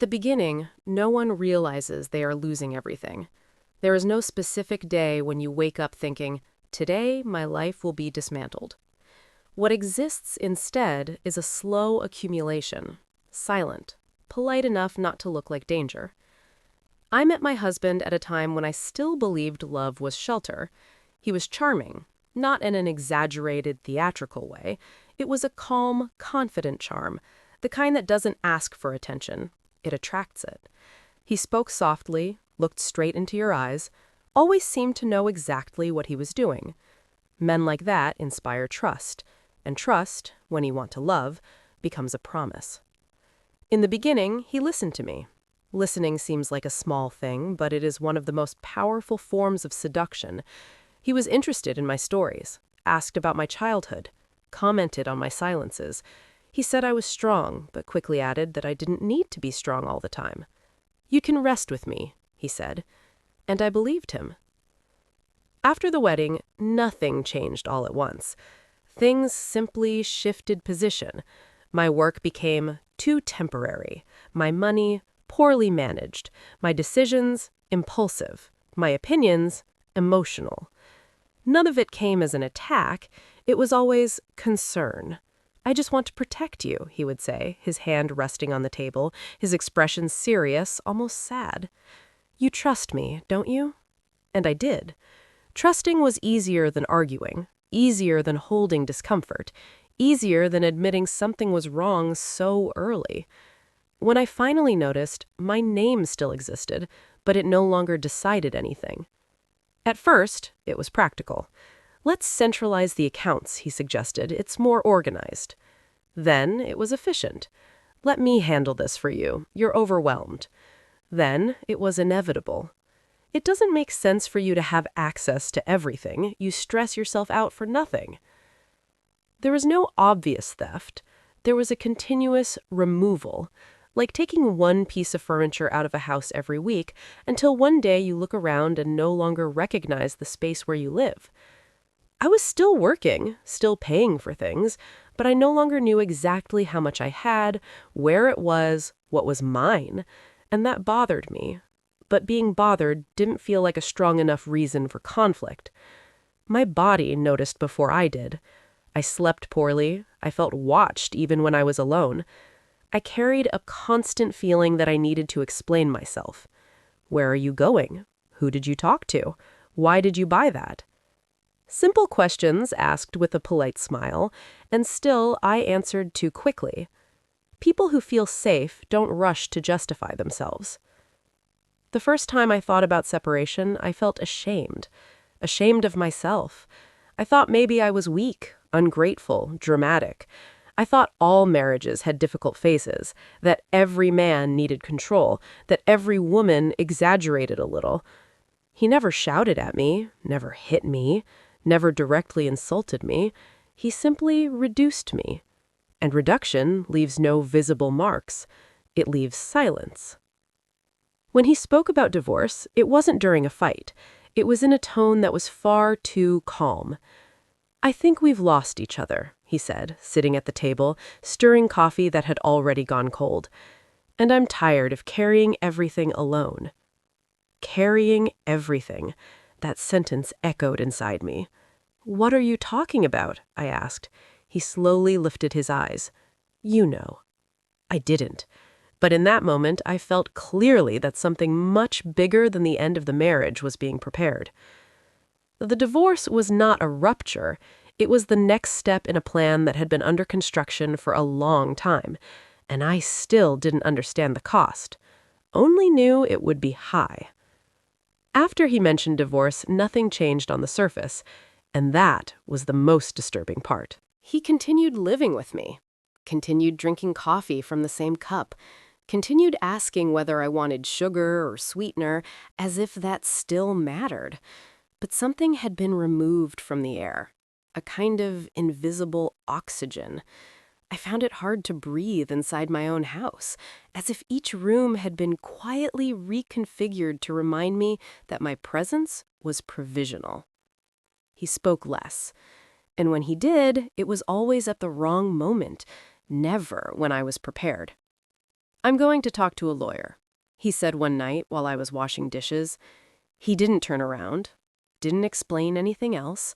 At the beginning, no one realizes they are losing everything. There is no specific day when you wake up thinking, today my life will be dismantled. What exists instead is a slow accumulation, silent, polite enough not to look like danger. I met my husband at a time when I still believed love was shelter. He was charming, not in an exaggerated, theatrical way. It was a calm, confident charm, the kind that doesn't ask for attention. It attracts it. He spoke softly, looked straight into your eyes, always seemed to know exactly what he was doing. Men like that inspire trust, and trust, when you want to love, becomes a promise. In the beginning, he listened to me. Listening seems like a small thing, but it is one of the most powerful forms of seduction. He was interested in my stories, asked about my childhood, commented on my silences. He said I was strong, but quickly added that I didn't need to be strong all the time. "You can rest with me," he said, and I believed him. After the wedding, nothing changed all at once. Things simply shifted position. My work became too temporary, my money poorly managed, my decisions impulsive, my opinions emotional. None of it came as an attack, it was always concern. "I just want to protect you," he would say, his hand resting on the table, his expression serious, almost sad. "You trust me, don't you?" And I did. Trusting was easier than arguing, easier than holding discomfort, easier than admitting something was wrong so early. When I finally noticed, my name still existed, but it no longer decided anything. At first, it was practical. "Let's centralize the accounts," he suggested. "It's more organized." Then it was efficient. "Let me handle this for you. You're overwhelmed." Then it was inevitable. "It doesn't make sense for you to have access to everything. You stress yourself out for nothing." There was no obvious theft. There was a continuous removal, like taking one piece of furniture out of a house every week until one day you look around and no longer recognize the space where you live. I was still working, still paying for things, but I no longer knew exactly how much I had, where it was, what was mine, and that bothered me. But being bothered didn't feel like a strong enough reason for conflict. My body noticed before I did. I slept poorly. I felt watched even when I was alone. I carried a constant feeling that I needed to explain myself. "Where are you going? Who did you talk to? Why did you buy that?" Simple questions asked with a polite smile, and still I answered too quickly. People who feel safe don't rush to justify themselves. The first time I thought about separation, I felt ashamed. Ashamed of myself. I thought maybe I was weak, ungrateful, dramatic. I thought all marriages had difficult phases, that every man needed control, that every woman exaggerated a little. He never shouted at me, never hit me, never directly insulted me. He simply reduced me. And reduction leaves no visible marks. It leaves silence. When he spoke about divorce, it wasn't during a fight. It was in a tone that was far too calm. "I think we've lost each other," he said, sitting at the table, stirring coffee that had already gone cold. "And I'm tired of carrying everything alone." Carrying everything. That sentence echoed inside me. "What are you talking about?" I asked. He slowly lifted his eyes. "You know." I didn't. But in that moment, I felt clearly that something much bigger than the end of the marriage was being prepared. The divorce was not a rupture. It was the next step in a plan that had been under construction for a long time, and I still didn't understand the cost. Only knew it would be high. After he mentioned divorce, nothing changed on the surface, and that was the most disturbing part. He continued living with me, continued drinking coffee from the same cup, continued asking whether I wanted sugar or sweetener, as if that still mattered. But something had been removed from the air, a kind of invisible oxygen. I found it hard to breathe inside my own house, as if each room had been quietly reconfigured to remind me that my presence was provisional. He spoke less, and when he did, it was always at the wrong moment, never when I was prepared. I'm going to talk to a lawyer, he said one night while I was washing dishes. He didn't turn around, didn't explain anything else.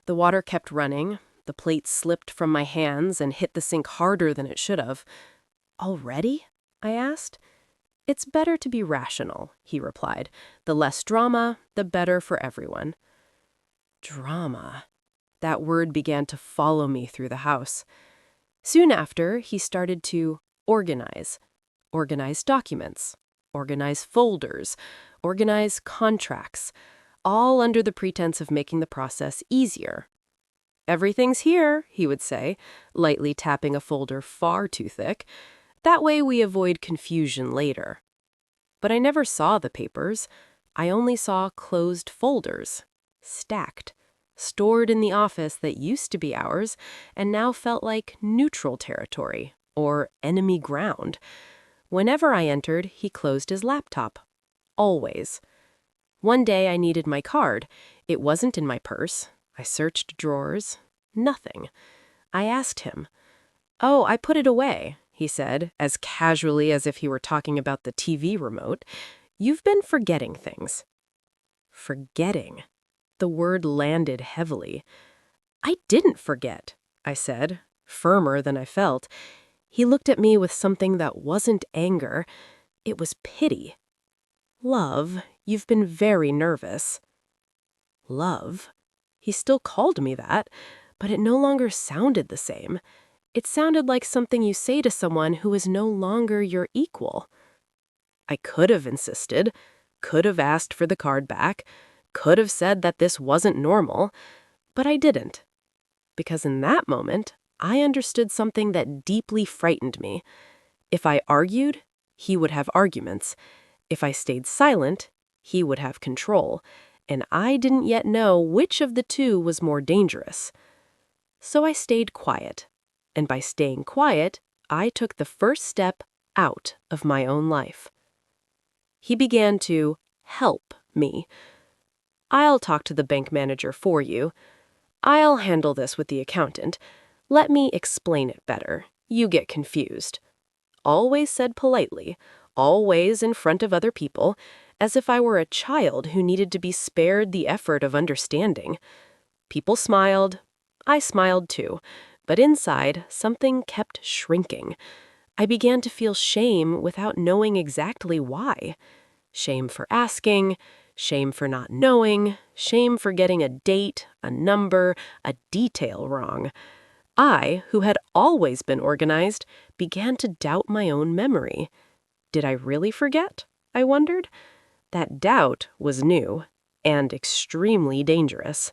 The water kept running. The plate slipped from my hands and hit the sink harder than it should have. Already? I asked. It's better to be rational, he replied. The less drama, the better for everyone. Drama. That word began to follow me through the house. Soon after, he started to organize. Organize documents, organize folders, organize contracts, all under the pretense of making the process easier. Everything's here, he would say, lightly tapping a folder far too thick. That way we avoid confusion later. But I never saw the papers. I only saw closed folders, stacked, stored in the office that used to be ours and now felt like neutral territory or enemy ground. Whenever I entered, he closed his laptop. Always. One day I needed my card. It wasn't in my purse. I searched drawers. Nothing. I asked him. "Oh, I put it away," he said, as casually as if he were talking about the TV remote. "You've been forgetting things." Forgetting. The word landed heavily. "I didn't forget," I said, firmer than I felt. He looked at me with something that wasn't anger. It was pity. "Love, you've been very nervous." Love? He still called me that, but it no longer sounded the same. It sounded like something you say to someone who is no longer your equal. I could have insisted, could have asked for the card back, could have said that this wasn't normal, but I didn't. Because in that moment, I understood something that deeply frightened me. If I argued, he would have arguments. If I stayed silent, he would have control. And I didn't yet know which of the two was more dangerous. So I stayed quiet. And by staying quiet, I took the first step out of my own life. He began to help me. "I'll talk to the bank manager for you. I'll handle this with the accountant. Let me explain it better. You get confused." Always said politely, always in front of other people, as if I were a child who needed to be spared the effort of understanding. People smiled. I smiled too, but inside, something kept shrinking. I began to feel shame without knowing exactly why. Shame for asking, shame for not knowing, shame for getting a date, a number, a detail wrong. I, who had always been organized, began to doubt my own memory. Did I really forget? I wondered. That doubt was new and extremely dangerous.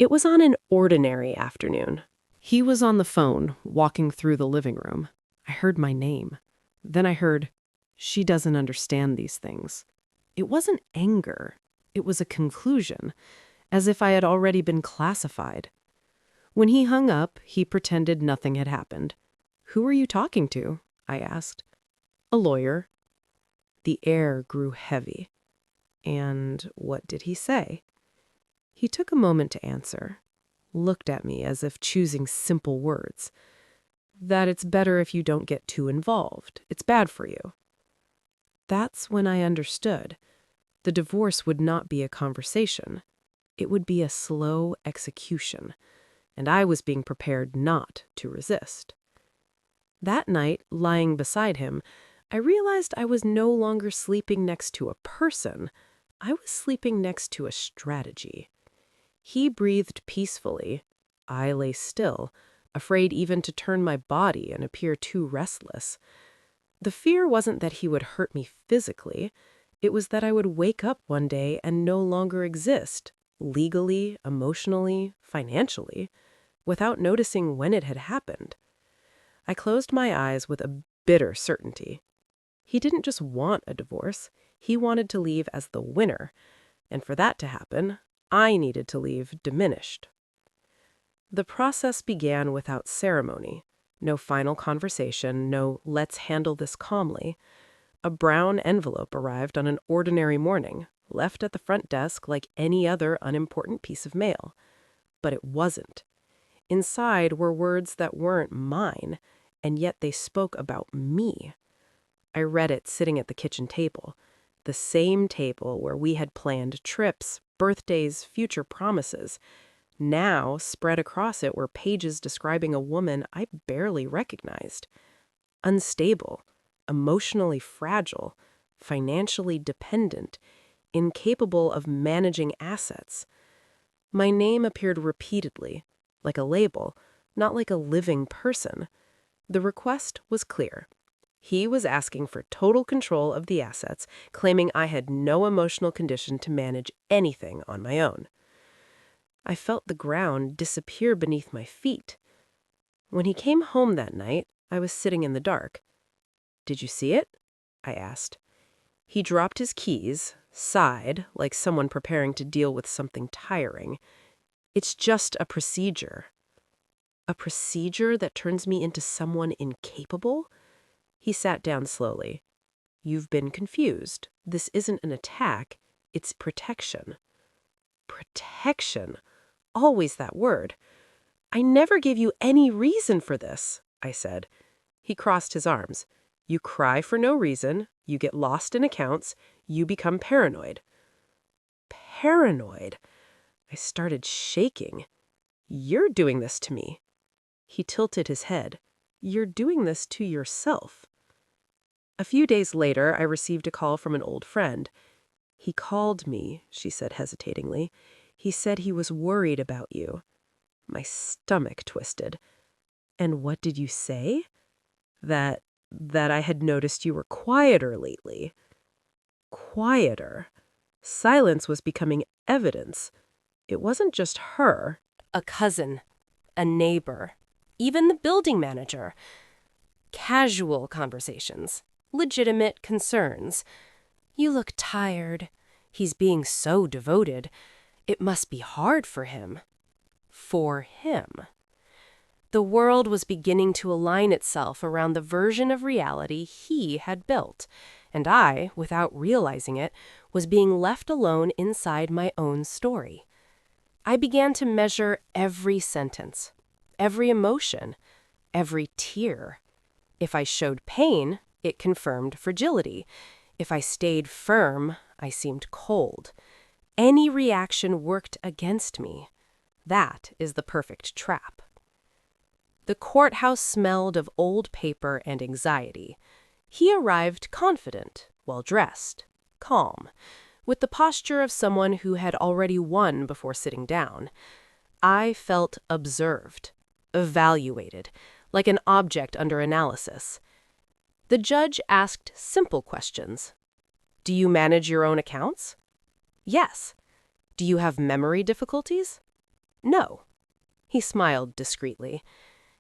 It was on an ordinary afternoon. He was on the phone, walking through the living room. I heard my name. Then I heard, "She doesn't understand these things." It wasn't anger. It was a conclusion, as if I had already been classified. When he hung up, he pretended nothing had happened. "Who are you talking to?" I asked. "A lawyer." The air grew heavy. And what did he say? He took a moment to answer, looked at me as if choosing simple words. "That it's better if you don't get too involved. It's bad for you." That's when I understood. The divorce would not be a conversation. It would be a slow execution, and I was being prepared not to resist. That night, lying beside him, I realized I was no longer sleeping next to a person. I was sleeping next to a strategy. He breathed peacefully. I lay still, afraid even to turn my body and appear too restless. The fear wasn't that he would hurt me physically. It was that I would wake up one day and no longer exist, legally, emotionally, financially, without noticing when it had happened. I closed my eyes with a bitter certainty. He didn't just want a divorce. He wanted to leave as the winner. And for that to happen, I needed to leave diminished. The process began without ceremony. No final conversation, no "let's handle this calmly." A brown envelope arrived on an ordinary morning, left at the front desk like any other unimportant piece of mail. But it wasn't. Inside were words that weren't mine, and yet they spoke about me. I read it sitting at the kitchen table, the same table where we had planned trips, birthdays, future promises. Now, spread across it were pages describing a woman I barely recognized. Unstable, emotionally fragile, financially dependent, incapable of managing assets. My name appeared repeatedly, like a label, not like a living person. The request was clear. He was asking for total control of the assets, claiming I had no emotional condition to manage anything on my own. I felt the ground disappear beneath my feet. When he came home that night, I was sitting in the dark. "Did you see it?" I asked. He dropped his keys, sighed, like someone preparing to deal with something tiring. "It's just a procedure." A procedure that turns me into someone incapable? He sat down slowly. "You've been confused. This isn't an attack, it's protection." Protection. Always that word. "I never gave you any reason for this," I said. He crossed his arms. "You cry for no reason, you get lost in accounts, you become paranoid." Paranoid? I started shaking. "You're doing this to me." He tilted his head. "You're doing this to yourself." A few days later, I received a call from an old friend. "He called me," she said hesitatingly. "He said he was worried about you." My stomach twisted. "And what did you say?" That I had noticed you were quieter lately." Quieter. Silence was becoming evidence. It wasn't just her. A cousin, a neighbor, even the building manager. Casual conversations, legitimate concerns. "You look tired. He's being so devoted. It must be hard for him." For him. The world was beginning to align itself around the version of reality he had built, and I, without realizing it, was being left alone inside my own story. I began to measure every sentence, every emotion, every tear. If I showed pain, it confirmed fragility. If I stayed firm, I seemed cold. Any reaction worked against me. That is the perfect trap. The courthouse smelled of old paper and anxiety. He arrived confident, well-dressed, calm, with the posture of someone who had already won before sitting down. I felt observed, evaluated, like an object under analysis. The judge asked simple questions. "Do you manage your own accounts?" "Yes." "Do you have memory difficulties?" "No." He smiled discreetly.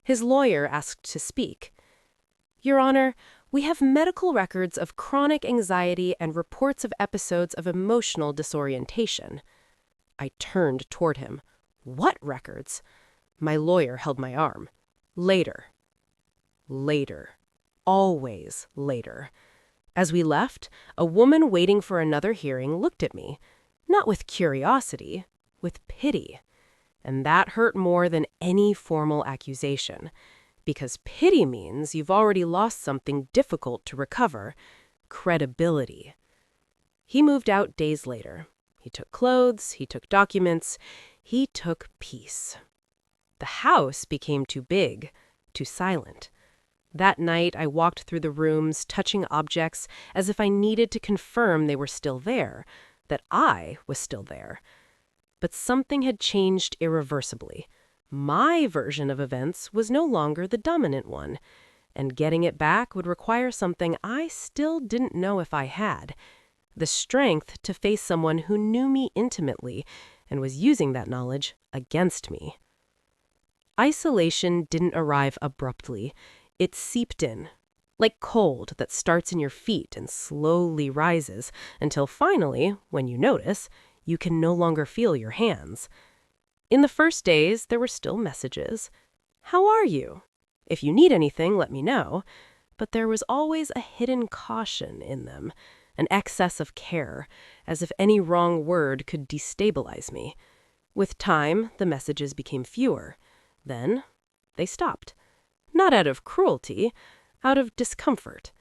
His lawyer asked to speak. "Your Honor, we have medical records of chronic anxiety and reports of episodes of emotional disorientation." I turned toward him. "What records?" My lawyer held my arm. "Later." Later. Always later. As we left, a woman waiting for another hearing looked at me, not with curiosity, with pity. And that hurt more than any formal accusation, because pity means you've already lost something difficult to recover: credibility. He moved out days later. He took clothes, he took documents, he took peace. The house became too big, too silent. That night, I walked through the rooms, touching objects as if I needed to confirm they were still there, that I was still there. But something had changed irreversibly. My version of events was no longer the dominant one, and getting it back would require something I still didn't know if I had: the strength to face someone who knew me intimately and was using that knowledge against me. Isolation didn't arrive abruptly. It seeped in, like cold that starts in your feet and slowly rises until finally, when you notice, you can no longer feel your hands. In the first days, there were still messages. "How are you? If you need anything, let me know." But there was always a hidden caution in them, an excess of care, as if any wrong word could destabilize me. With time, the messages became fewer. Then they stopped. Not out of cruelty, out of discomfort.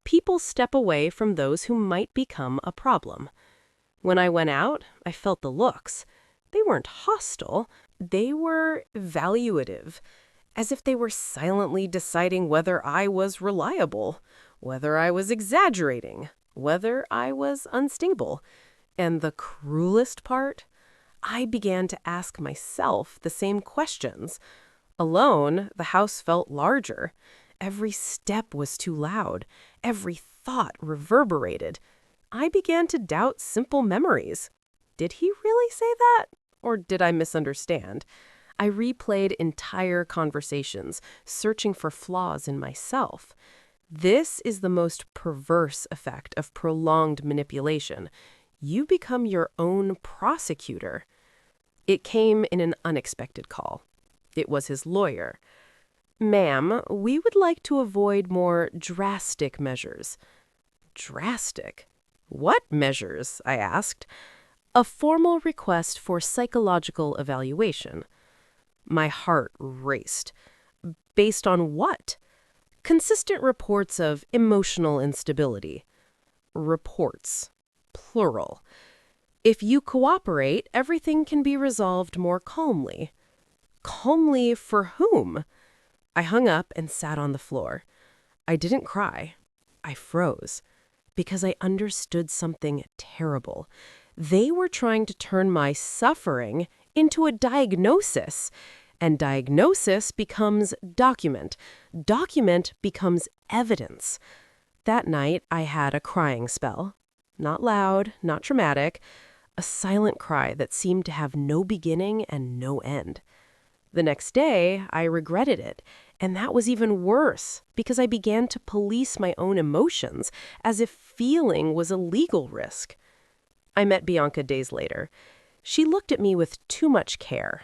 People step away from those who might become a problem. When I went out, I felt the looks. They weren't hostile, they were evaluative, as if they were silently deciding whether I was reliable, whether I was exaggerating, whether I was unstable. And the cruelest part? I began to ask myself the same questions. Alone, the house felt larger. Every step was too loud. Every thought reverberated. I began to doubt simple memories. Did he really say that? Or did I misunderstand? I replayed entire conversations, searching for flaws in myself. This is the most perverse effect of prolonged manipulation. You become your own prosecutor. It came in an unexpected call. It was his lawyer. "Ma'am, we would like to avoid more drastic measures." Drastic? What measures? I asked. "A formal request for psychological evaluation." My heart raced. Based on what? Consistent reports of emotional instability. Reports. Plural. If you cooperate, everything can be resolved more calmly. Calmly for whom? I hung up and sat on the floor. I didn't cry. I froze. Because I understood something terrible. They were trying to turn my suffering into a diagnosis. And diagnosis becomes document. Document becomes evidence. That night, I had a crying spell. Not loud, not dramatic. A silent cry that seemed to have no beginning and no end. The next day, I regretted it, and that was even worse because I began to police my own emotions as if feeling was a legal risk. I met Bianca days later. She looked at me with too much care.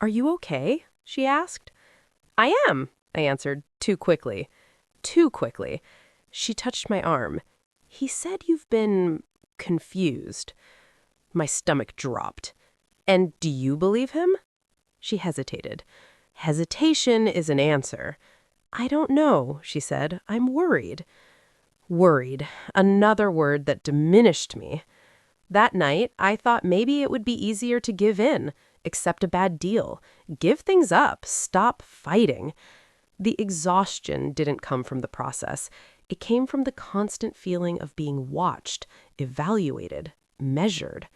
"Are you okay?" she asked. "I am," I answered, too quickly. Too quickly. She touched my arm. "He said you've been confused." My stomach dropped. "And do you believe him?" She hesitated. Hesitation is an answer. "I don't know," she said. "I'm worried." Worried. Another word that diminished me. That night, I thought maybe it would be easier to give in, accept a bad deal, give things up, stop fighting. The exhaustion didn't come from the process. It came from the constant feeling of being watched, evaluated, measured.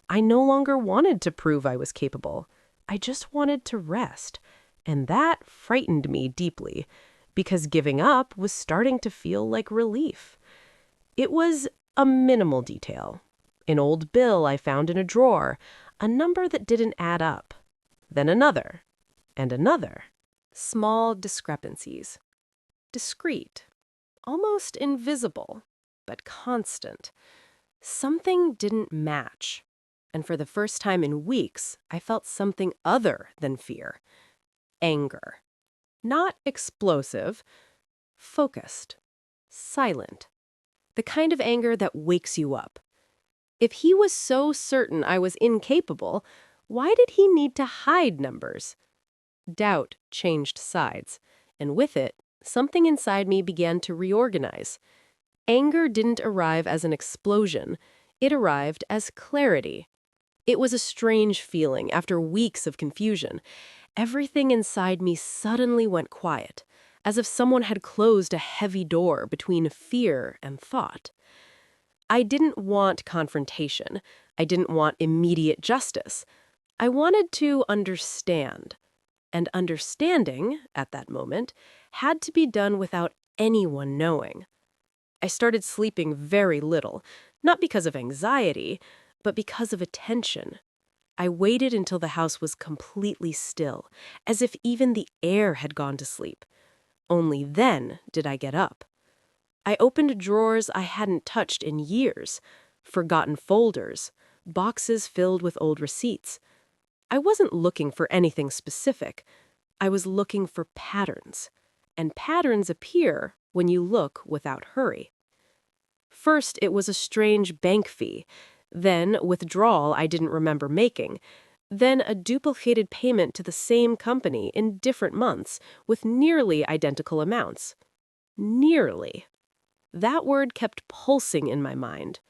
I no longer wanted to prove I was capable. I just wanted to rest. And that frightened me deeply, because giving up was starting to feel like relief. It was a minimal detail. An old bill I found in a drawer, a number that didn't add up. Then another, and another. Small discrepancies. Discrete. Almost invisible, but constant. Something didn't match. And for the first time in weeks, I felt something other than fear. Anger. Not explosive, focused, silent. The kind of anger that wakes you up. If he was so certain I was incapable, why did he need to hide numbers? Doubt changed sides, and with it, something inside me began to reorganize. Anger didn't arrive as an explosion. It arrived as clarity. It was a strange feeling after weeks of confusion. Everything inside me suddenly went quiet, as if someone had closed a heavy door between fear and thought. I didn't want confrontation. I didn't want immediate justice. I wanted to understand. And understanding, at that moment, had to be done without anyone knowing. I started sleeping very little, not because of anxiety, but because of attention. I waited until the house was completely still, as if even the air had gone to sleep. Only then did I get up. I opened drawers I hadn't touched in years, forgotten folders, boxes filled with old receipts. I wasn't looking for anything specific. I was looking for patterns. And patterns appear when you look without hurry. First, it was a strange bank fee. Then, withdrawal I didn't remember making. Then, a duplicated payment to the same company in different months with nearly identical amounts. Nearly. That word kept pulsing in my mind.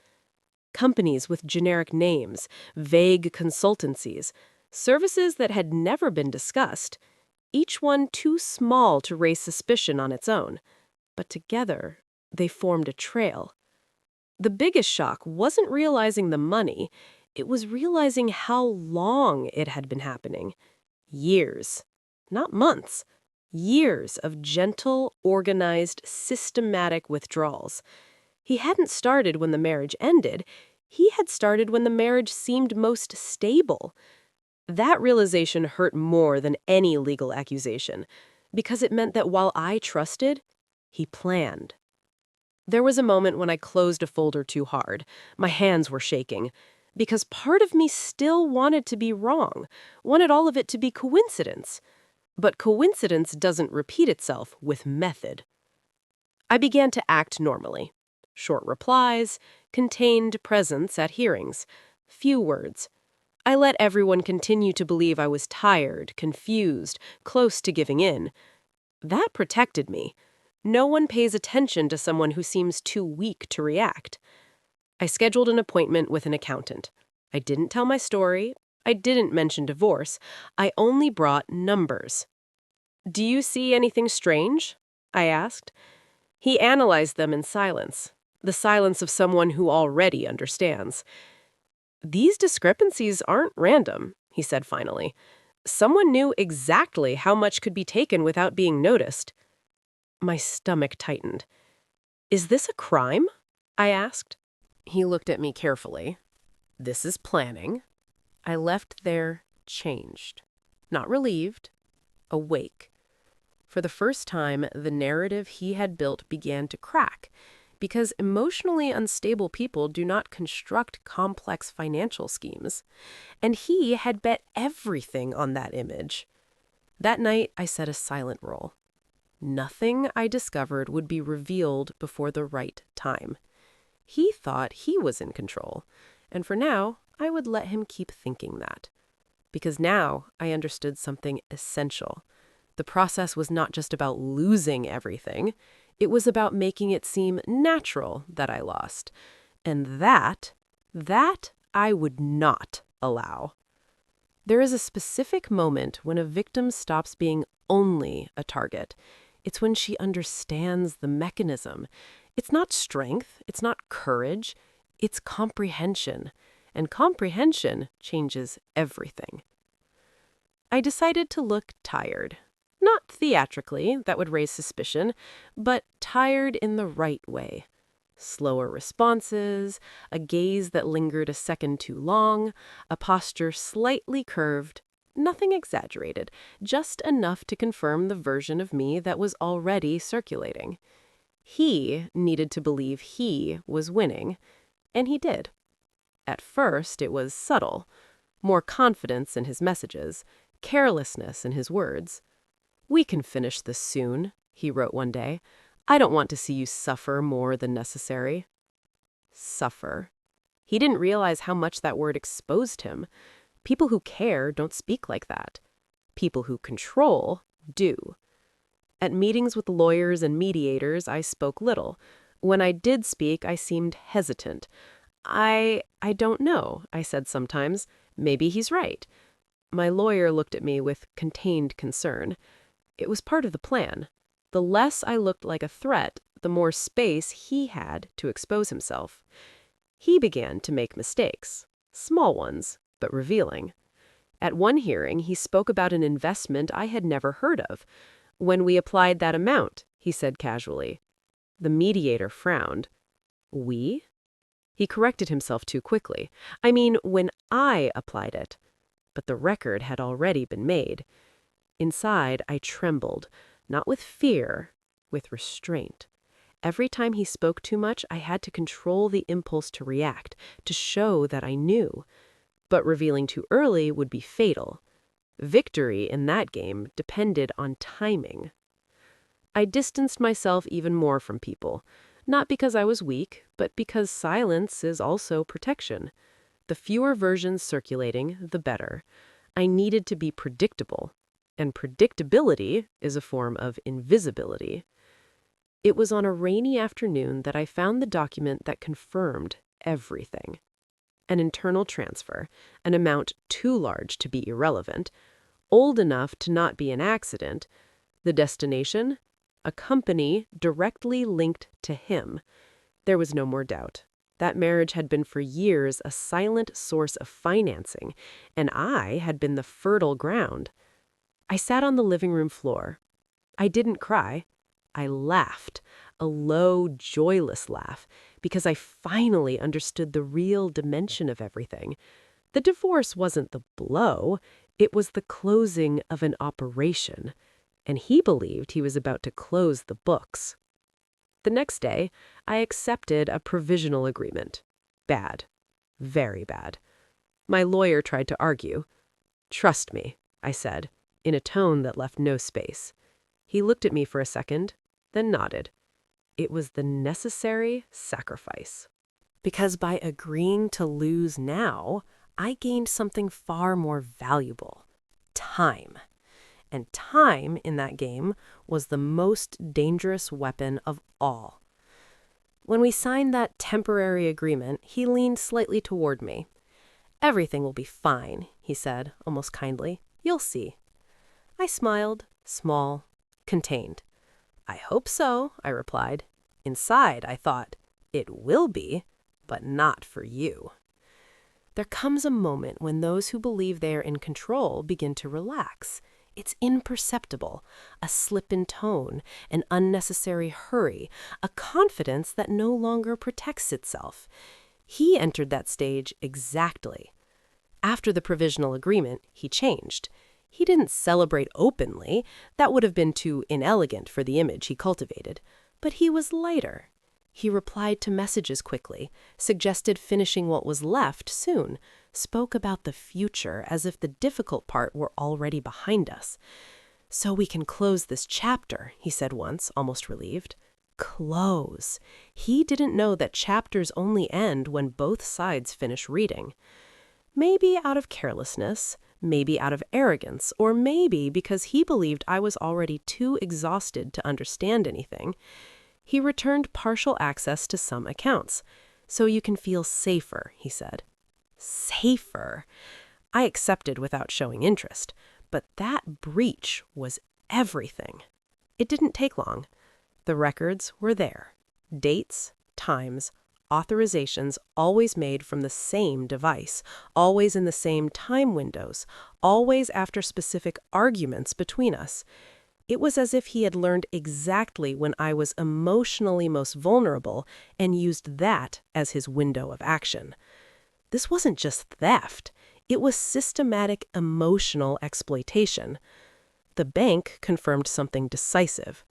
Companies with generic names, vague consultancies, services that had never been discussed, each one too small to raise suspicion on its own. But together, they formed a trail. The biggest shock wasn't realizing the money, it was realizing how long it had been happening. Years, not months. Years of gentle, organized, systematic withdrawals. He hadn't started when the marriage ended. He had started when the marriage seemed most stable. That realization hurt more than any legal accusation, because it meant that while I trusted, he planned. There was a moment when I closed a folder too hard. My hands were shaking, because part of me still wanted to be wrong, wanted all of it to be coincidence. But coincidence doesn't repeat itself with method. I began to act normally. Short replies, contained presence at hearings, few words. I let everyone continue to believe I was tired, confused, close to giving in. That protected me. No one pays attention to someone who seems too weak to react. I scheduled an appointment with an accountant. I didn't tell my story. I didn't mention divorce. I only brought numbers. "Do you see anything strange?" I asked. He analyzed them in silence, the silence of someone who already understands. "These discrepancies aren't random," he said finally. "Someone knew exactly how much could be taken without being noticed." My stomach tightened. "Is this a crime?" I asked. He looked at me carefully. "This is planning." I left there changed. Not relieved, awake. For the first time, the narrative he had built began to crack, because emotionally unstable people do not construct complex financial schemes. And he had bet everything on that image. That night, I set a silent roll. Nothing I discovered would be revealed before the right time. He thought he was in control, and for now, I would let him keep thinking that. Because now I understood something essential. The process was not just about losing everything. It was about making it seem natural that I lost. And that I would not allow. There is a specific moment when a victim stops being only a target. It's when she understands the mechanism. It's not strength, it's not courage, it's comprehension. And comprehension changes everything. I decided to look tired. Not theatrically, that would raise suspicion, but tired in the right way. Slower responses, a gaze that lingered a second too long, a posture slightly curved, nothing exaggerated, just enough to confirm the version of me that was already circulating. He needed to believe he was winning, and he did. At first, it was subtle. More confidence in his messages, carelessness in his words. "We can finish this soon," he wrote one day. "I don't want to see you suffer more than necessary." Suffer. He didn't realize how much that word exposed him. People who care don't speak like that. People who control do. At meetings with lawyers and mediators, I spoke little. When I did speak, I seemed hesitant. I don't know," I said sometimes. "Maybe he's right." My lawyer looked at me with contained concern. It was part of the plan. The less I looked like a threat, the more space he had to expose himself. He began to make mistakes. Small ones, but revealing. At one hearing, he spoke about an investment I had never heard of. "When we applied that amount," he said casually. The mediator frowned. "We?" He corrected himself too quickly. "I mean, when I applied it." But the record had already been made. Inside, I trembled, not with fear, with restraint. Every time he spoke too much, I had to control the impulse to react, to show that I knew. But revealing too early would be fatal. Victory in that game depended on timing. I distanced myself even more from people, not because I was weak, but because silence is also protection. The fewer versions circulating, the better. I needed to be predictable, and predictability is a form of invisibility. It was on a rainy afternoon that I found the document that confirmed everything. An internal transfer, an amount too large to be irrelevant, old enough to not be an accident. The destination? A company directly linked to him. There was no more doubt. That marriage had been for years a silent source of financing, and I had been the fertile ground. I sat on the living room floor. I didn't cry. I laughed, a low, joyless laugh, because I finally understood the real dimension of everything. The divorce wasn't the blow, it was the closing of an operation, and he believed he was about to close the books. The next day, I accepted a provisional agreement. Bad. Very bad. My lawyer tried to argue. "Trust me," I said, in a tone that left no space. He looked at me for a second, then nodded. It was the necessary sacrifice. Because by agreeing to lose now, I gained something far more valuable: time. And time in that game was the most dangerous weapon of all. When we signed that temporary agreement, he leaned slightly toward me. "Everything will be fine," he said, almost kindly. "You'll see." I smiled, small, contained. "I hope so," I replied. Inside, I thought, "It will be, but not for you." There comes a moment when those who believe they are in control begin to relax. It's imperceptible, a slip in tone, an unnecessary hurry, a confidence that no longer protects itself. He entered that stage exactly. After the provisional agreement, he changed. He didn't celebrate openly. That would have been too inelegant for the image he cultivated. But he was lighter. He replied to messages quickly, suggested finishing what was left soon, spoke about the future as if the difficult part were already behind us. "So we can close this chapter," he said once, almost relieved. Close. He didn't know that chapters only end when both sides finish reading. Maybe out of carelessness, maybe out of arrogance, or maybe because he believed I was already too exhausted to understand anything, he returned partial access to some accounts. "So you can feel safer," he said. Safer. I accepted without showing interest, but that breach was everything. It didn't take long. The records were there. Dates, times, authorizations always made from the same device, always in the same time windows, always after specific arguments between us. It was as if he had learned exactly when I was emotionally most vulnerable and used that as his window of action. This wasn't just theft. It was systematic emotional exploitation. The bank confirmed something decisive.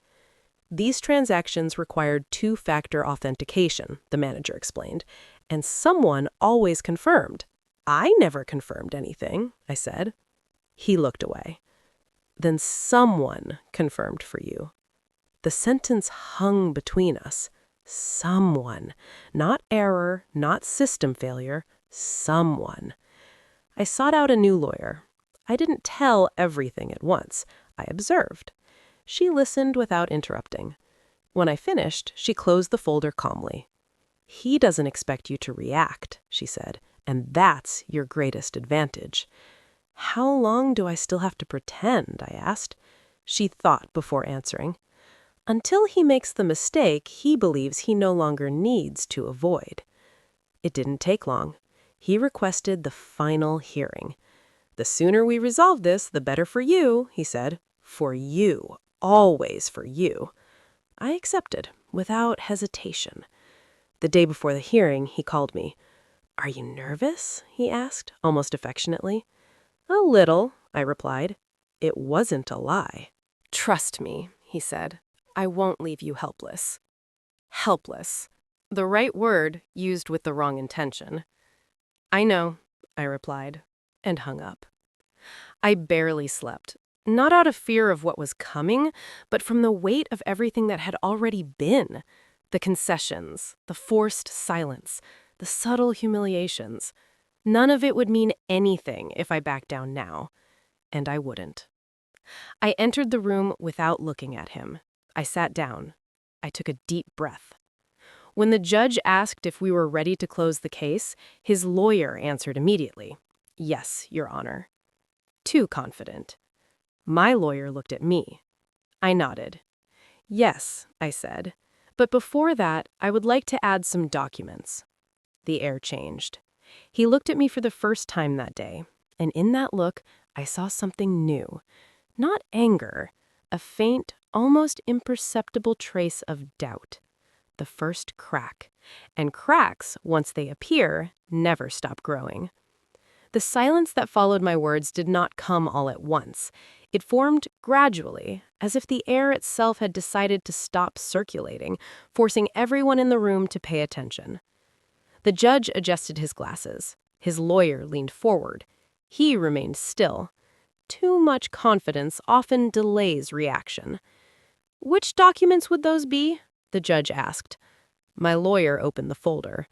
These transactions required two-factor authentication, the manager explained, and someone always confirmed. "I never confirmed anything," I said. He looked away. "Then someone confirmed for you." The sentence hung between us. Someone. Not error, not system failure. Someone. I sought out a new lawyer. I didn't tell everything at once. I observed. She listened without interrupting. When I finished, she closed the folder calmly. "He doesn't expect you to react," she said, "and that's your greatest advantage." "How long do I still have to pretend?" I asked. She thought before answering. "Until he makes the mistake he believes he no longer needs to avoid." It didn't take long. He requested the final hearing. "The sooner we resolve this, the better for you," he said. "For you. Always for you." I accepted, without hesitation. The day before the hearing, he called me. "Are you nervous?" he asked, almost affectionately. "A little," I replied. It wasn't a lie. "Trust me," he said. "I won't leave you helpless." Helpless. The right word used with the wrong intention. "I know," I replied, and hung up. I barely slept. Not out of fear of what was coming, but from the weight of everything that had already been. The concessions, the forced silence, the subtle humiliations. None of it would mean anything if I backed down now. And I wouldn't. I entered the room without looking at him. I sat down. I took a deep breath. When the judge asked if we were ready to close the case, his lawyer answered immediately, "Yes, Your Honor." Too confident. My lawyer looked at me. I nodded. "Yes," I said. "But before that, I would like to add some documents." The air changed. He looked at me for the first time that day, and in that look, I saw something new. Not anger, a faint, almost imperceptible trace of doubt. The first crack. And cracks, once they appear, never stop growing. The silence that followed my words did not come all at once. It formed gradually, as if the air itself had decided to stop circulating, forcing everyone in the room to pay attention. The judge adjusted his glasses. His lawyer leaned forward. He remained still. Too much confidence often delays reaction. "Which documents would those be?" the judge asked. My lawyer opened the folder.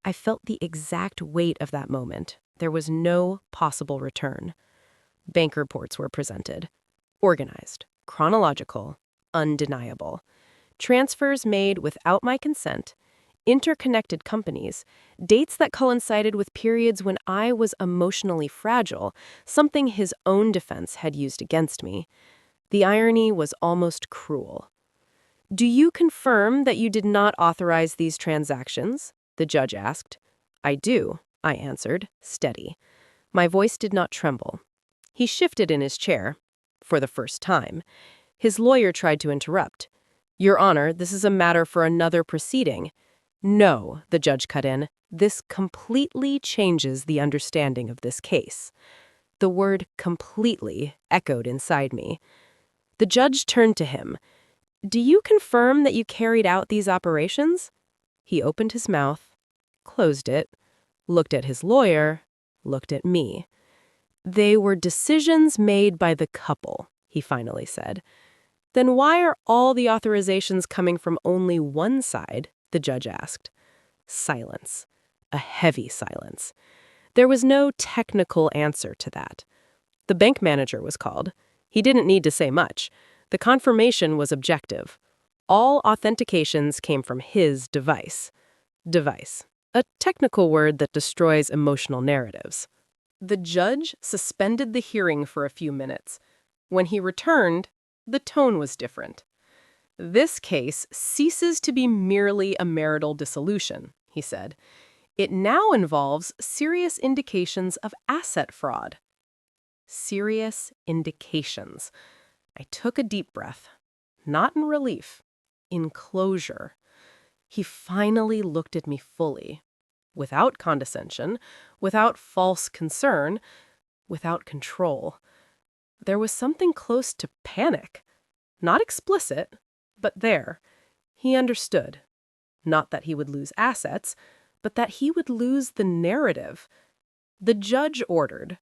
I felt the exact weight of that moment. There was no possible return. Bank reports were presented. Organized, chronological, undeniable. Transfers made without my consent, interconnected companies, dates that coincided with periods when I was emotionally fragile, something his own defense had used against me. The irony was almost cruel. "Do you confirm that you did not authorize these transactions?" the judge asked. "I do," I answered, steady. My voice did not tremble. He shifted in his chair, for the first time. His lawyer tried to interrupt. "Your Honor, this is a matter for another proceeding." "No," the judge cut in. "This completely changes the understanding of this case." The word completely echoed inside me. The judge turned to him. "Do you confirm that you carried out these operations?" He opened his mouth, closed it, looked at his lawyer, looked at me. "They were decisions made by the couple," he finally said. "Then why are all the authorizations coming from only one side?" the judge asked. Silence. A heavy silence. There was no technical answer to that. The bank manager was called. He didn't need to say much. The confirmation was objective. All authentications came from his device. Device. A technical word that destroys emotional narratives. The judge suspended the hearing for a few minutes. When he returned, the tone was different. "This case ceases to be merely a marital dissolution," he said. "It now involves serious indications of asset fraud." Serious indications. I took a deep breath. Not in relief, in closure. He finally looked at me fully. Without condescension, without false concern, without control. There was something close to panic. Not explicit, but there. He understood. Not that he would lose assets, but that he would lose the narrative. The judge ordered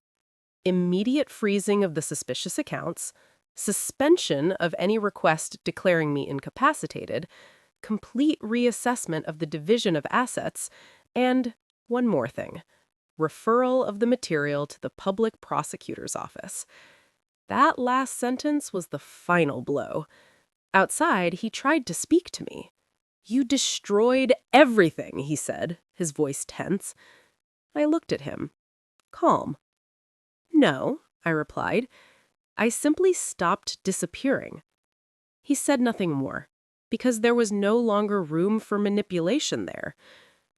immediate freezing of the suspicious accounts, suspension of any request declaring me incapacitated, complete reassessment of the division of assets, and one more thing, referral of the material to the public prosecutor's office. That last sentence was the final blow. Outside, he tried to speak to me. "You destroyed everything," he said, his voice tense. I looked at him, calm. "No," I replied. "I simply stopped disappearing." He said nothing more, because there was no longer room for manipulation there.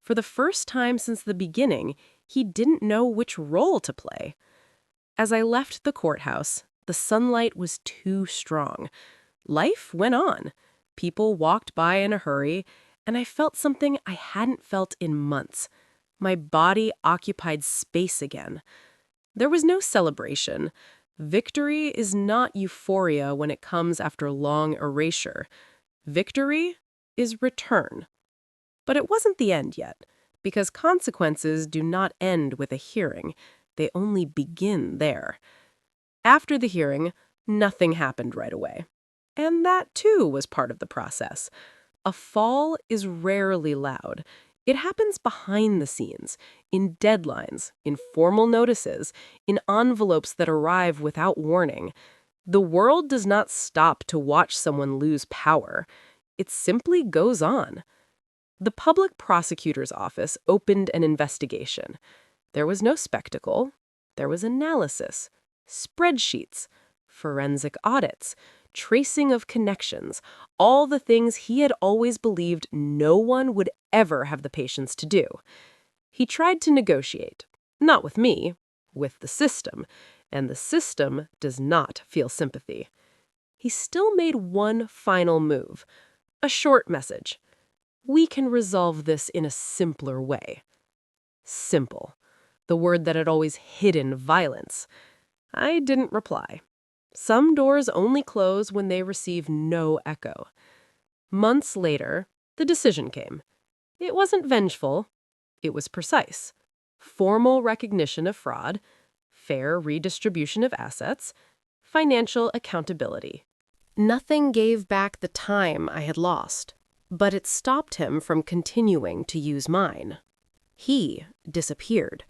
For the first time since the beginning, he didn't know which role to play. As I left the courthouse, the sunlight was too strong. Life went on. People walked by in a hurry, and I felt something I hadn't felt in months. My body occupied space again. There was no celebration. Victory is not euphoria when it comes after long erasure. Victory is return. But it wasn't the end yet, because consequences do not end with a hearing. They only begin there. After the hearing, nothing happened right away. And that, too, was part of the process. A fall is rarely loud. It happens behind the scenes, in deadlines, in formal notices, in envelopes that arrive without warning. The world does not stop to watch someone lose power. It simply goes on. The public prosecutor's office opened an investigation. There was no spectacle. There was analysis, spreadsheets, forensic audits, tracing of connections, all the things he had always believed no one would ever have the patience to do. He tried to negotiate, not with me, with the system, and the system does not feel sympathy. He still made one final move, a short message. We can resolve this in a simpler way. Simple. The word that had always hidden violence. I didn't reply. Some doors only close when they receive no echo. Months later, the decision came. It wasn't vengeful. It was precise. Formal recognition of fraud, fair redistribution of assets, financial accountability. Nothing gave back the time I had lost, but it stopped him from continuing to use mine. He disappeared.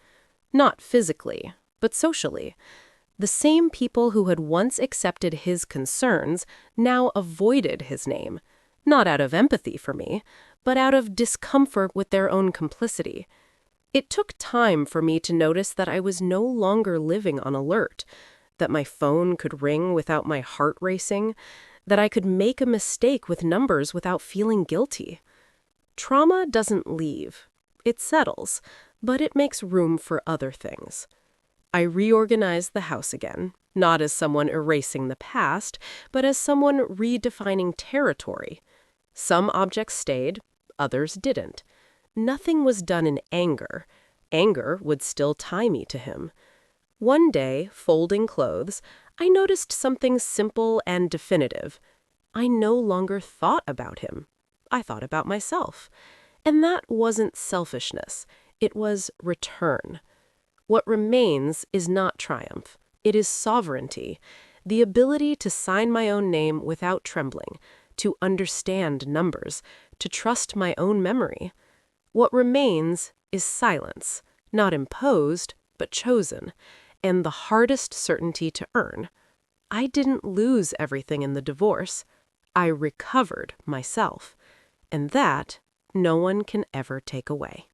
Not physically, but socially. The same people who had once accepted his concerns now avoided his name, not out of empathy for me, but out of discomfort with their own complicity. It took time for me to notice that I was no longer living on alert, that my phone could ring without my heart racing, that I could make a mistake with numbers without feeling guilty. Trauma doesn't leave. It settles, but it makes room for other things. I reorganized the house again, not as someone erasing the past, but as someone redefining territory. Some objects stayed, others didn't. Nothing was done in anger. Anger would still tie me to him. One day, folding clothes, I noticed something simple and definitive. I no longer thought about him. I thought about myself. And that wasn't selfishness. It was return. What remains is not triumph. It is sovereignty, the ability to sign my own name without trembling, to understand numbers, to trust my own memory. What remains is silence, not imposed, but chosen, and the hardest certainty to earn. I didn't lose everything in the divorce. I recovered myself, and that no one can ever take away.